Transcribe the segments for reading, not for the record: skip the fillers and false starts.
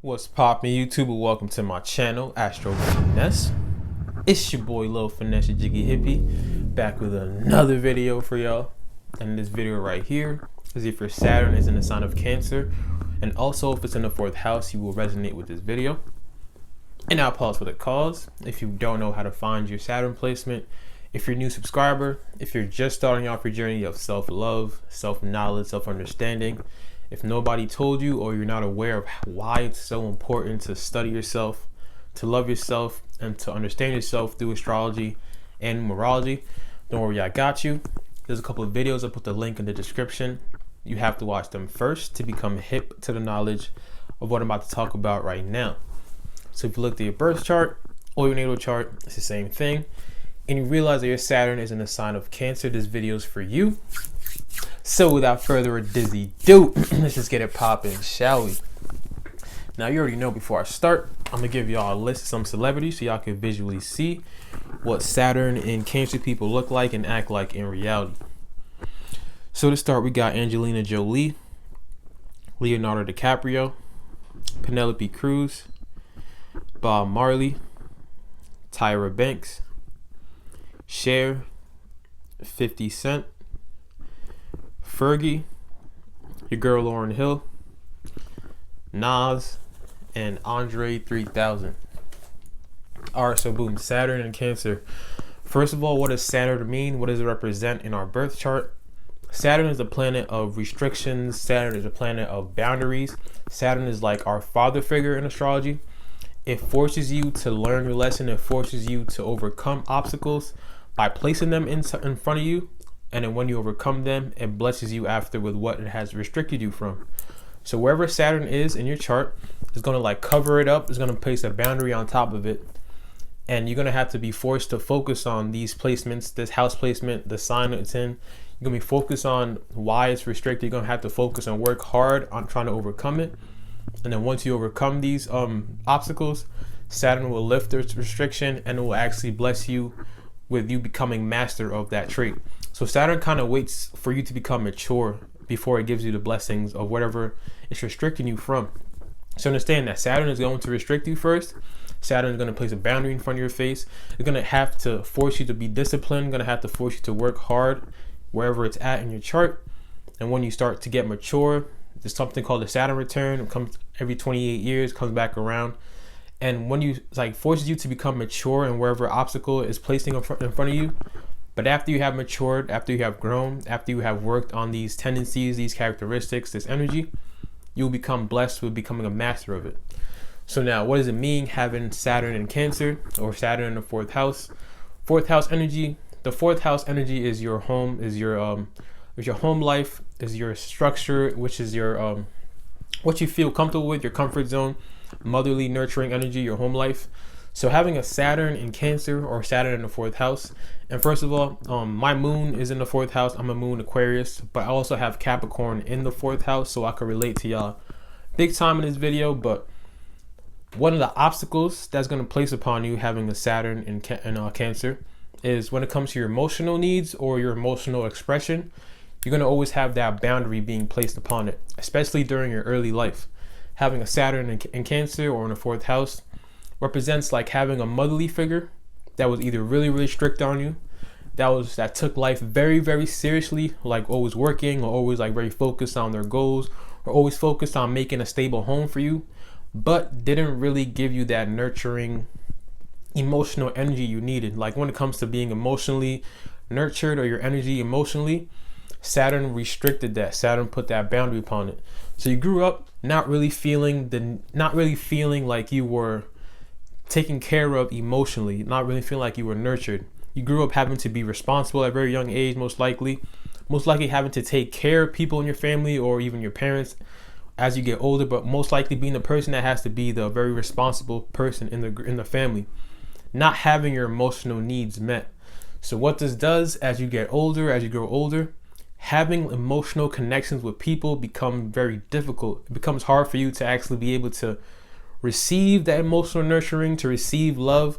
What's poppin' YouTube? Welcome to my channel, Astro Finesse. It's your boy Lil Finesse, your Jiggy Hippie, back with another video for y'all. And this video right here is if your Saturn is in the sign of Cancer, and also if it's in the 4th house, you will resonate with this video. And I'll pause for the cause. If you don't know how to find your Saturn placement, if you're a new subscriber, if you're just starting off your journey of self-love, self-knowledge, self-understanding, if nobody told you or you're not aware of why it's so important to study yourself, to love yourself, and to understand yourself through astrology and numerology, don't worry, I got you. There's a couple of videos. I'll put the link in the description. You have to watch them first to become hip to the knowledge of what I'm about to talk about right now. So if you look at your birth chart or your natal chart, it's the same thing. And you realize that your Saturn is in the sign of Cancer, this video is for you. So without further ado, let's just get it popping, shall we? Now you already know before I start, I'm gonna give y'all a list of some celebrities so y'all can visually see what Saturn in Cancer people look like and act like in reality. So to start, we got Angelina Jolie, Leonardo DiCaprio, Penelope Cruz, Bob Marley, Tyra Banks, Cher, 50 Cent, Fergie, your girl Lauryn Hill, Nas, and Andre 3000. Alright, so boom, Saturn and Cancer. First of all, what does Saturn mean? What does it represent in our birth chart? Saturn is a planet of restrictions. Saturn is a planet of boundaries. Saturn is like our father figure in astrology. It forces you to learn your lesson. It forces you to overcome obstacles by placing them in front of you. And then when you overcome them, it blesses you after with what it has restricted you from. So wherever Saturn is in your chart, it's going to like cover it up. It's going to place a boundary on top of it. And you're going to have to be forced to focus on these placements, this house placement, the sign it's in. You're going to be focused on why it's restricted. You're going to have to focus and work hard on trying to overcome it. And then once you overcome these obstacles, Saturn will lift its restriction and it will actually bless you with you becoming master of that trait. So Saturn kind of waits for you to become mature before it gives you the blessings of whatever it's restricting you from. So understand that Saturn is going to restrict you first. Saturn is going to place a boundary in front of your face. It's going to have to force you to be disciplined, going to have to force you to work hard wherever it's at in your chart. And when you start to get mature, there's something called the Saturn return. It comes every 28 years, comes back around. And when you like forces you to become mature and wherever obstacle is placing in front of you. But after you have matured, after you have grown, after you have worked on these tendencies, these characteristics, this energy, you'll become blessed with becoming a master of it. So now, what does it mean having Saturn in Cancer or Saturn in the 4th house? 4th house energy. The 4th house energy is your home, is your home life, is your structure, which is your what you feel comfortable with, your comfort zone, motherly, nurturing energy, your home life. So having a Saturn in Cancer or Saturn in the 4th house, and first of all, my moon is in the 4th house. I'm a moon Aquarius, but I also have Capricorn in the 4th house, so I can relate to y'all big time in this video. But one of the obstacles that's going to place upon you having a Saturn in Cancer is when it comes to your emotional needs or your emotional expression, you're going to always have that boundary being placed upon it, especially during your early life. Having a Saturn in Cancer or in the 4th house represents like having a motherly figure that was either really strict on you, that took life very seriously, like always working or always like very focused on their goals or always focused on making a stable home for you, but didn't really give you that nurturing emotional energy you needed. Like when it comes to being emotionally nurtured or your energy emotionally, Saturn restricted that. Saturn put that boundary upon it. So you grew up not really feeling like you were taken care of emotionally, not really feeling like you were nurtured. You grew up having to be responsible at a very young age, most likely having to take care of people in your family or even your parents as you get older, but most likely being the person that has to be the very responsible person in the family, not having your emotional needs met. So what this does as you get older, as you grow older, having emotional connections with people become very difficult. It becomes hard for you to actually be able to receive that emotional nurturing, to receive love,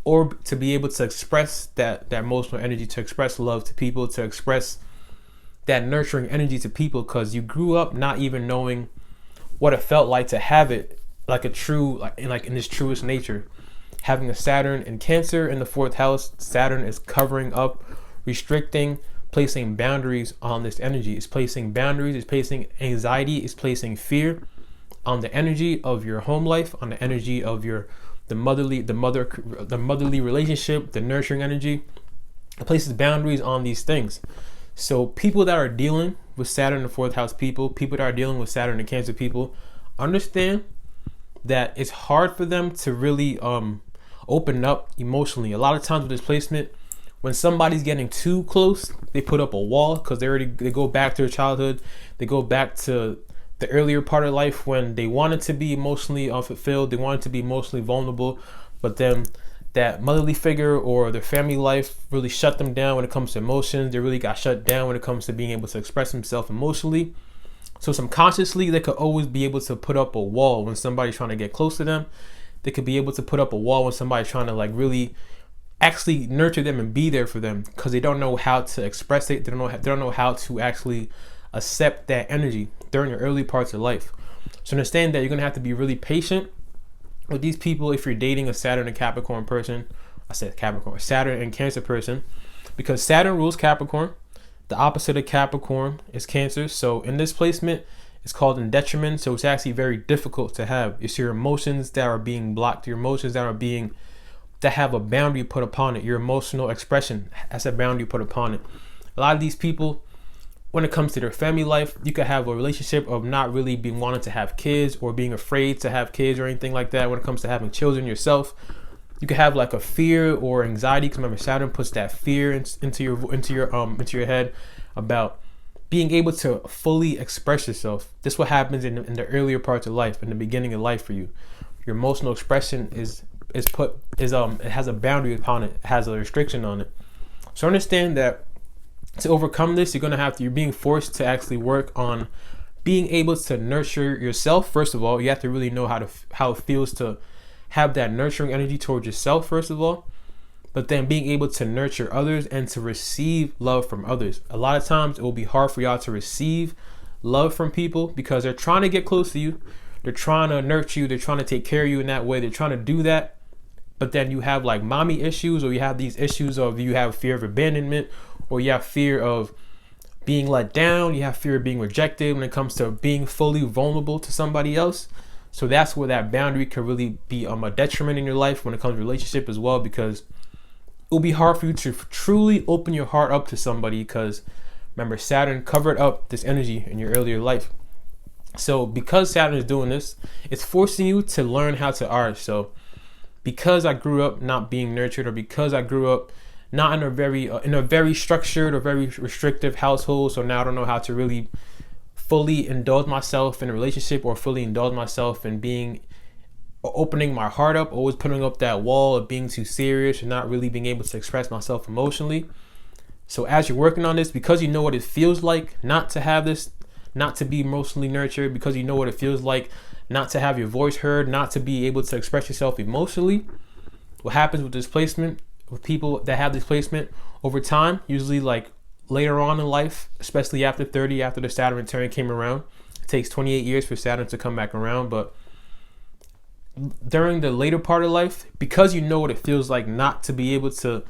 or to be able to express that emotional energy, to express love to people, to express that nurturing energy to people, because you grew up not even knowing what it felt like to have it like a true, like in his truest nature. Having a Saturn in Cancer in the fourth house, Saturn is covering up, restricting, placing boundaries on this energy. It's placing boundaries, it's placing anxiety, it's placing fear on the energy of your home life, on the energy of the motherly relationship, the nurturing energy. It places boundaries on these things. So people that are dealing with Saturn in the fourth house people that are dealing with Saturn in Cancer people, understand that it's hard for them to really open up emotionally. A lot of times with this placement, when somebody's getting too close, they put up a wall because they go back to their childhood. They go back to the earlier part of life when they wanted to be emotionally unfulfilled. They wanted to be emotionally vulnerable, but then that motherly figure or their family life really shut them down when it comes to emotions. They really got shut down when it comes to being able to express themselves emotionally. So subconsciously, they could always be able to put up a wall when somebody's trying to get close to them. They could be able to put up a wall when somebody's trying to like really actually nurture them and be there for them, because they don't know how to express it. They don't know how to actually accept that energy during the early parts of life. So understand that you're gonna have to be really patient with these people if you're dating a Saturn and Capricorn person. I said Capricorn, Saturn and Cancer person, because Saturn rules Capricorn. The opposite of Capricorn is Cancer. So in this placement, it's called in detriment. So it's actually very difficult to have. It's your emotions that are being blocked, your emotions that have a boundary put upon it. Your emotional expression has a boundary put upon it. A lot of these people, when it comes to their family life, you could have a relationship of not really being wanting to have kids or being afraid to have kids or anything like that. When it comes to having children yourself, you could have like a fear or anxiety, because remember Saturn puts that fear into your head about being able to fully express yourself. This is what happens in the earlier parts of life, in the beginning of life for you. Your emotional expression it has a boundary upon it, has a restriction on it. So understand that to overcome this, you're being forced to actually work on being able to nurture yourself. First of all, you have to really know how it feels to have that nurturing energy towards yourself, first of all, but then being able to nurture others and to receive love from others. A lot of times it will be hard for y'all to receive love from people because they're trying to get close to you. They're trying to nurture you. They're trying to take care of you in that way. They're trying to do that. But then you have like mommy issues, or you have these issues of you have fear of abandonment, or you have fear of being let down. You have fear of being rejected when it comes to being fully vulnerable to somebody else. So that's where that boundary can really be a detriment in your life when it comes to relationship as well, because it'll be hard for you to truly open your heart up to somebody, because remember Saturn covered up this energy in your earlier life. So because Saturn is doing this, it's forcing you to learn how to art. So because I grew up not being nurtured, or because I grew up not in a very structured or very restrictive household, so now I don't know how to really fully indulge myself in a relationship, or fully indulge myself in opening my heart up, always putting up that wall of being too serious and not really being able to express myself emotionally. So as you're working on this, because you know what it feels like not to have this, not to be emotionally nurtured, because you know what it feels like not to have your voice heard, not to be able to express yourself emotionally, what happens with this placement, with people that have this placement over time, usually like later on in life, especially after 30, after the Saturn return came around, it takes 28 years for Saturn to come back around, but during the later part of life, because you know what it feels like not to be able to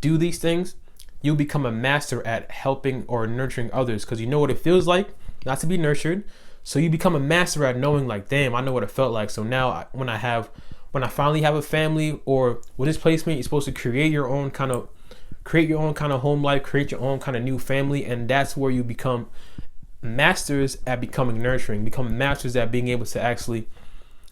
do these things, you'll become a master at helping or nurturing others, because you know what it feels like not to be nurtured. So you become a master at knowing like, damn, I know what it felt like. So now when I finally have a family, or with this placement, you're supposed to create your own kind of home life, create your own kind of new family. And that's where you become masters at becoming nurturing, become masters at being able to actually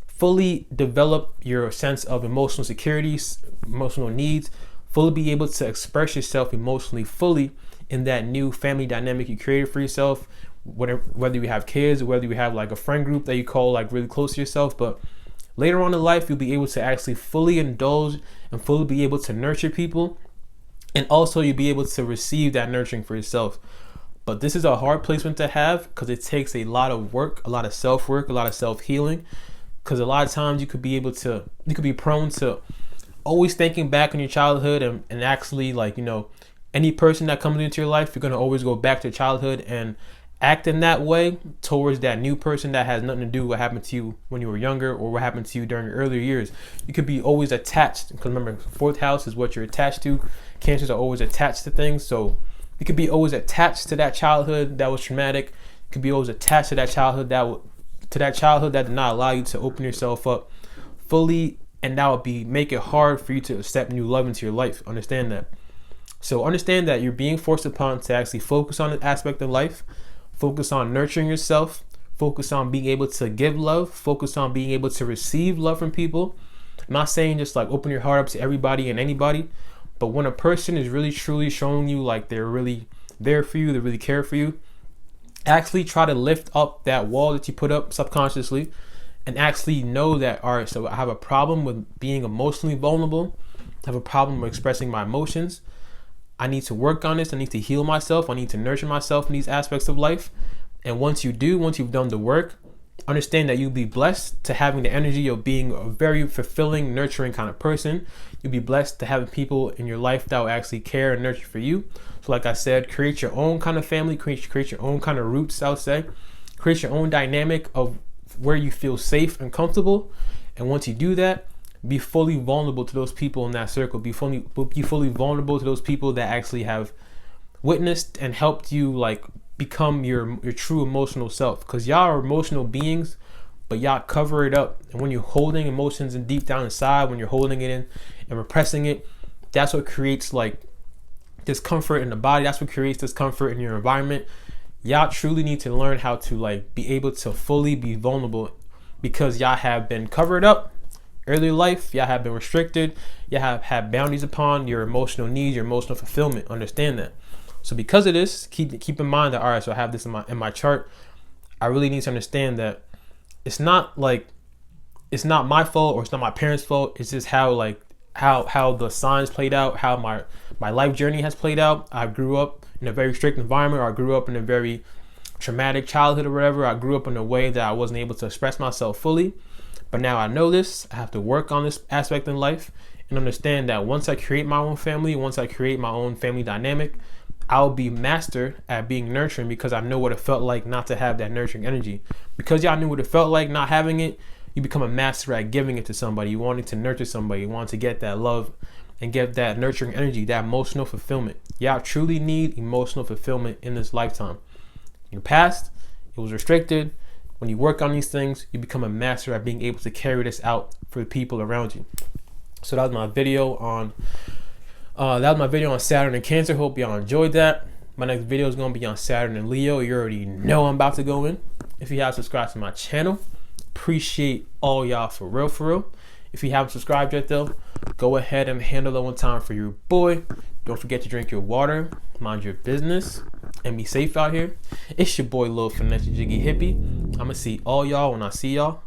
fully develop your sense of emotional securities, emotional needs, fully be able to express yourself emotionally fully in that new family dynamic you created for yourself, whether you have kids or whether you have like a friend group that you call like really close to yourself. But later on in life, you'll be able to actually fully indulge and fully be able to nurture people, and also you'll be able to receive that nurturing for yourself. But this is a hard placement to have, because it takes a lot of work, a lot of self-work, a lot of self-healing, because a lot of times you could be prone to always thinking back on your childhood, and actually, like, you know, any person that comes into your life, you're going to always go back to childhood and act in that way towards that new person that has nothing to do with what happened to you when you were younger or what happened to you during your earlier years. You could be always attached, because remember, fourth house is what you're attached to. Cancers are always attached to things, so you could be always attached to that childhood that was traumatic. You could be always attached to that childhood that did not allow you to open yourself up fully, and that would make it hard for you to accept new love into your life. Understand that. So understand that you're being forced upon to actually focus on an aspect of life, focus on nurturing yourself, focus on being able to give love, focus on being able to receive love from people. I'm not saying just like open your heart up to everybody and anybody, but when a person is really truly showing you like they're really there for you, they really care for you, actually try to lift up that wall that you put up subconsciously and actually know that, all right, so I have a problem with being emotionally vulnerable. I have a problem with expressing my emotions. I need to work on this. I need to heal myself. I need to nurture myself in these aspects of life. And once you've done the work, understand that you'll be blessed to having the energy of being a very fulfilling, nurturing kind of person. You'll be blessed to having people in your life that will actually care and nurture for you. So like I said, create your own kind of family, create your own kind of roots, I would say. Create your own dynamic of where you feel safe and comfortable. And once you do that, be fully vulnerable to those people in that circle. Be fully vulnerable to those people that actually have witnessed and helped you like become your true emotional self. Because y'all are emotional beings, but y'all cover it up. And when you're holding emotions and deep down inside, when you're holding it in and repressing it, that's what creates like discomfort in the body. That's what creates discomfort in your environment. Y'all truly need to learn how to like be able to fully be vulnerable, because y'all have been covered up early life. Y'all have been restricted. Y'all have had boundaries upon your emotional needs, your emotional fulfillment. Understand that. So because of this, keep in mind that, all right, so I have this in my chart. I really need to understand that it's not my fault or it's not my parents' fault. It's just how the signs played out, how my life journey has played out. I grew up in a very strict environment, or I grew up in a very traumatic childhood or whatever. I grew up in a way that I wasn't able to express myself fully. But now I know this. I have to work on this aspect in life and understand that once I create my own family, once I create my own family dynamic, I'll be master at being nurturing, because I know what it felt like not to have that nurturing energy. Because y'all knew what it felt like not having it, you become a master at giving it to somebody. You wanted to nurture somebody. You want to get that love and get that nurturing energy, that emotional fulfillment. Y'all truly need emotional fulfillment in this lifetime. In your past, it was restricted. When you work on these things, you become a master at being able to carry this out for the people around you. So that was my video on Saturn and Cancer. Hope y'all enjoyed that. My next video is going to be on Saturn and Leo. You already know I'm about to go in. If you have subscribed to my channel, appreciate all y'all for real. If you haven't subscribed yet though, go ahead and handle it one time for your boy. Don't forget to drink your water, mind your business, and be safe out here. It's your boy Lil Finesse Jiggy Hippie. I'ma see all y'all when I see y'all.